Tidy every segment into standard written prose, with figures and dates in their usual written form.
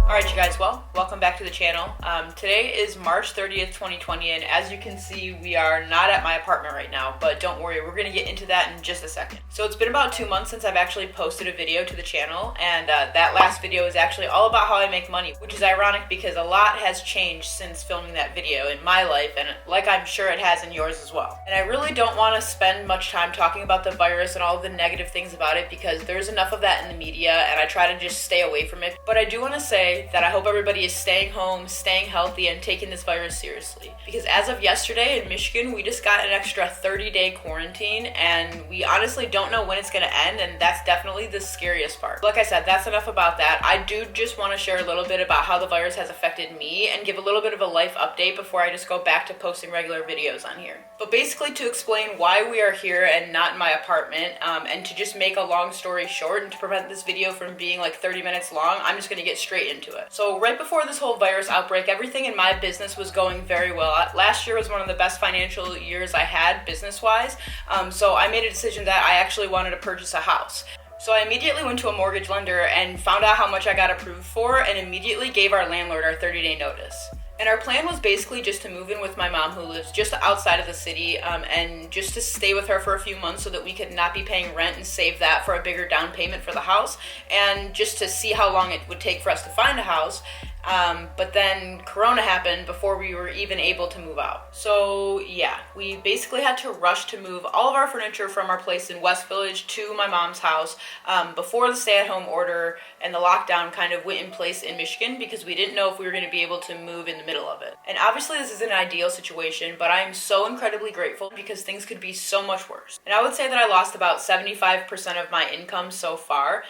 Alright you guys, well, welcome back to the channel. Today is March 30th, 2020, and as you can see, we are not at my apartment right now, but don't worry, we're going to get into that in just a second. So it's been about 2 months since I've actually posted a video to the channel, and that last video is actually all about how I make money, which is ironic because a lot has changed since filming that video in my life, and like I'm sure it has in yours as well. And I really don't want to spend much time talking about the virus and all of the negative things about it because there's enough of that in the media, and I try to just stay away from it. But I do want to say that I hope everybody is staying home, staying healthy, and taking this virus seriously. Because as of yesterday in Michigan, we just got an extra 30-day quarantine, and we honestly don't know when it's going to end, and that's definitely the scariest part. Like I said, that's enough about that. I do just want to share a little bit about how the virus has affected me and give a little bit of a life update before I just go back to posting regular videos on here. But basically, to explain why we are here and not in my apartment, and to just make a long story short and to prevent this video from being like 30 minutes long, I'm just going to get straight into it. So right before this whole virus outbreak, everything in my business was going very well. Last year was one of the best financial years I had business-wise, so I made a decision that I actually wanted to purchase a house. So I immediately went to a mortgage lender and found out how much I got approved for and immediately gave our landlord our 30-day notice. And our plan was basically just to move in with my mom who lives just outside of the city, and just to stay with her for a few months so that we could not be paying rent and save that for a bigger down payment for the house, and just to see how long it would take for us to find a house. But then Corona happened before we were even able to move out. So yeah, we basically had to rush to move all of our furniture from our place in West Village to my mom's house before the stay-at-home order and the lockdown kind of went in place in Michigan, because we didn't know if we were going to be able to move in the middle of it. And obviously this is an ideal situation, but I am so incredibly grateful because things could be so much worse. And I would say that I lost about 75% of my income so far.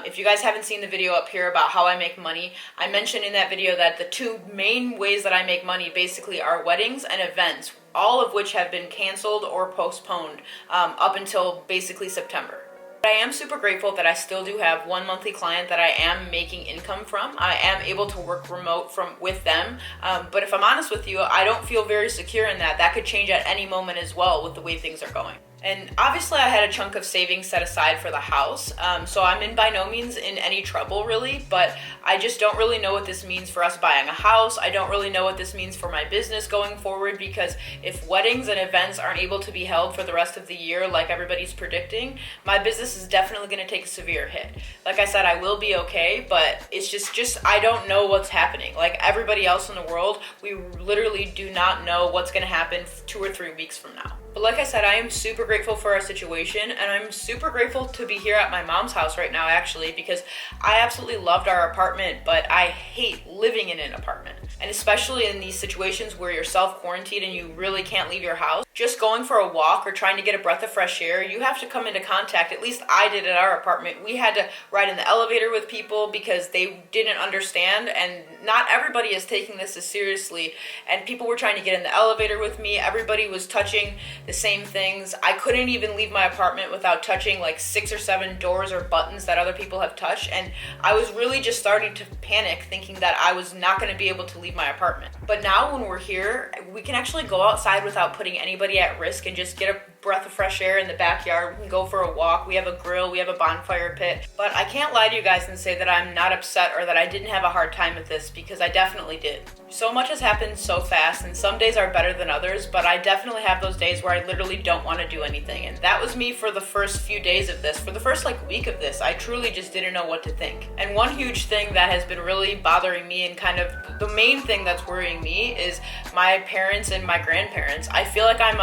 If you guys haven't seen the video up here about how I make money, I mentioned in that video that the two main ways that I make money basically are weddings and events, all of which have been canceled or postponed up until basically September. I am super grateful that I still do have one monthly client that I am making income from. I am able to work remote with them, but if I'm honest with you, I don't feel very secure in that. That could change at any moment as well with the way things are going. And obviously I had a chunk of savings set aside for the house, so I'm in by no means in any trouble really, but I just don't really know what this means for us buying a house. I don't really know what this means for my business going forward, because if weddings and events aren't able to be held for the rest of the year like everybody's predicting, my business is definitely going to take a severe hit. Like I said, I will be okay, but it's just I don't know what's happening. Like everybody else in the world, we literally do not know what's going to happen 2 or 3 weeks from now. But like I said, I am super grateful for our situation, and I'm super grateful to be here at my mom's house right now actually, because I absolutely loved our apartment, but I hate living in an apartment. And especially in these situations where you're self-quarantined and you really can't leave your house, just going for a walk or trying to get a breath of fresh air, you have to come into contact. At least I did at our apartment. We had to ride in the elevator with people because they didn't understand, and not everybody is taking this as seriously, and people were trying to get in the elevator with me. Everybody was touching the same things. I couldn't even leave my apartment without touching like 6 or 7 doors or buttons that other people have touched, and I was really just starting to panic, thinking that I was not going to be able to leave my apartment. But now when we're here, we can actually go outside without putting anybody at risk and just get a breath of fresh air in the backyard. We can go for a walk. We have a grill. We have a bonfire pit. But I can't lie to you guys and say that I'm not upset or that I didn't have a hard time with this, because I definitely did. So much has happened so fast, and some days are better than others, but I definitely have those days where I literally don't want to do anything. And that was me for the first few days of this. For the first week of this, I truly just didn't know what to think. And one huge thing that has been really bothering me, and kind of the main thing that's worrying me, is my parents and my grandparents. I feel like I'm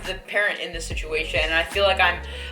the parent in this situation, and I feel like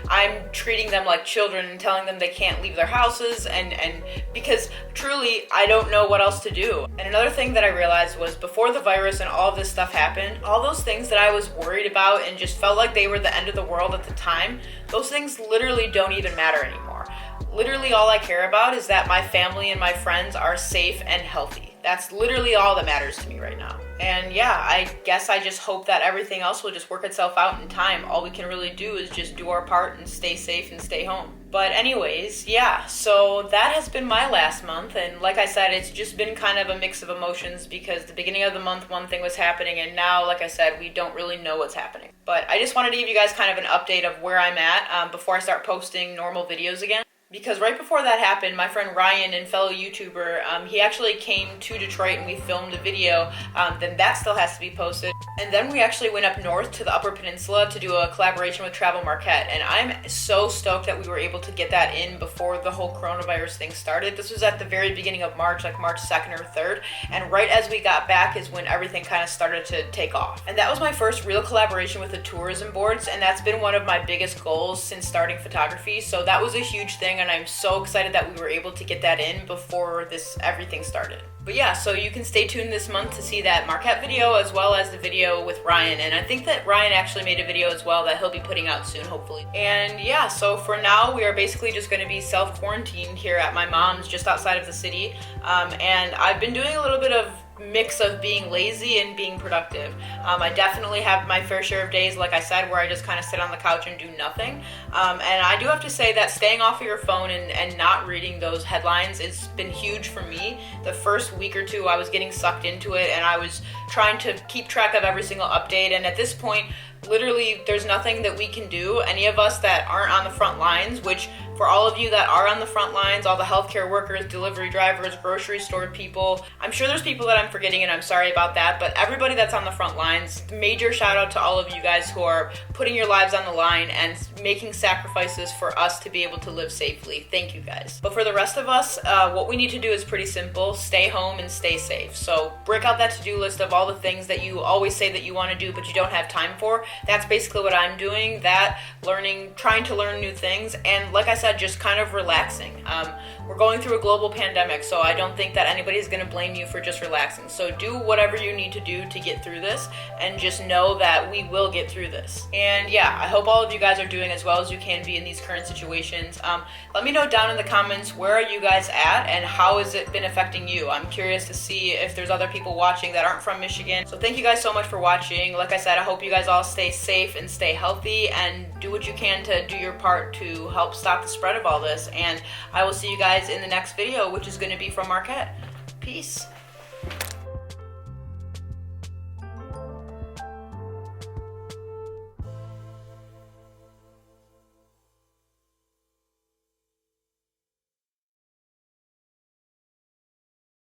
I'm treating them like children and telling them they can't leave their houses, and because truly I don't know what else to do. And another thing that I realized was, before the virus and all of this stuff happened, all those things that I was worried about and just felt like they were the end of the world at the time, those things literally don't even matter anymore. Literally all I care about is that my family and my friends are safe and healthy. That's literally all that matters to me right now. And yeah, I guess I just hope that everything else will just work itself out in time. All we can really do is just do our part and stay safe and stay home. But anyways, yeah, so that has been my last month, and like I said, it's just been kind of a mix of emotions because the beginning of the month one thing was happening, and now, like I said, we don't really know what's happening. But I just wanted to give you guys kind of an update of where I'm at before I start posting normal videos again. Because right before that happened, my friend Ryan and fellow YouTuber, he actually came to Detroit and we filmed a video. Then that still has to be posted. And then we actually went up north to the Upper Peninsula to do a collaboration with Travel Marquette. And I'm so stoked that we were able to get that in before the whole coronavirus thing started. This was at the very beginning of March, like March 2nd or 3rd. And right as we got back is when everything kind of started to take off. And that was my first real collaboration with the tourism boards. And that's been one of my biggest goals since starting photography. So that was a huge thing. And I'm so excited that we were able to get that in before everything started. But yeah, so you can stay tuned this month to see that Marquette video as well as the video with Ryan. And I think that Ryan actually made a video as well that he'll be putting out soon, hopefully. And yeah, so for now, we are basically just going to be self-quarantined here at my mom's just outside of the city. And I've been doing a little bit of mix of being lazy and being productive. I definitely have my fair share of days, like I said, where I just kind of sit on the couch and do nothing. And I do have to say that staying off of your phone and not reading those headlines has been huge for me. The first week or two, I was getting sucked into it and I was trying to keep track of every single update. And at this point, literally, there's nothing that we can do. Any of us that aren't on the front lines, which for all of you that are on the front lines, all the healthcare workers, delivery drivers, grocery store people, I'm sure there's people that I'm forgetting and I'm sorry about that, but everybody that's on the front lines, major shout out to all of you guys who are putting your lives on the line and making sacrifices for us to be able to live safely. Thank you guys. But for the rest of us, what we need to do is pretty simple. Stay home and stay safe. So break out that to-do list of all the things that you always say that you want to do but you don't have time for. That's basically what I'm doing. That, learning, trying to learn new things, and like I said, just kind of relaxing. We're going through a global pandemic, so I don't think that anybody's going to blame you for just relaxing. So do whatever you need to do to get through this, and just know that we will get through this. And yeah, I hope all of you guys are doing as well as you can be in these current situations. Let me know down in the comments, where are you guys at and how has it been affecting you? I'm curious to see if there's other people watching that aren't from Michigan. So thank you guys so much for watching. Like I said, I hope you guys all stay safe and stay healthy and do what you can to do your part to help stop the spread of all this. And I will see you guys in the next video, which is going to be from Marquette. Peace.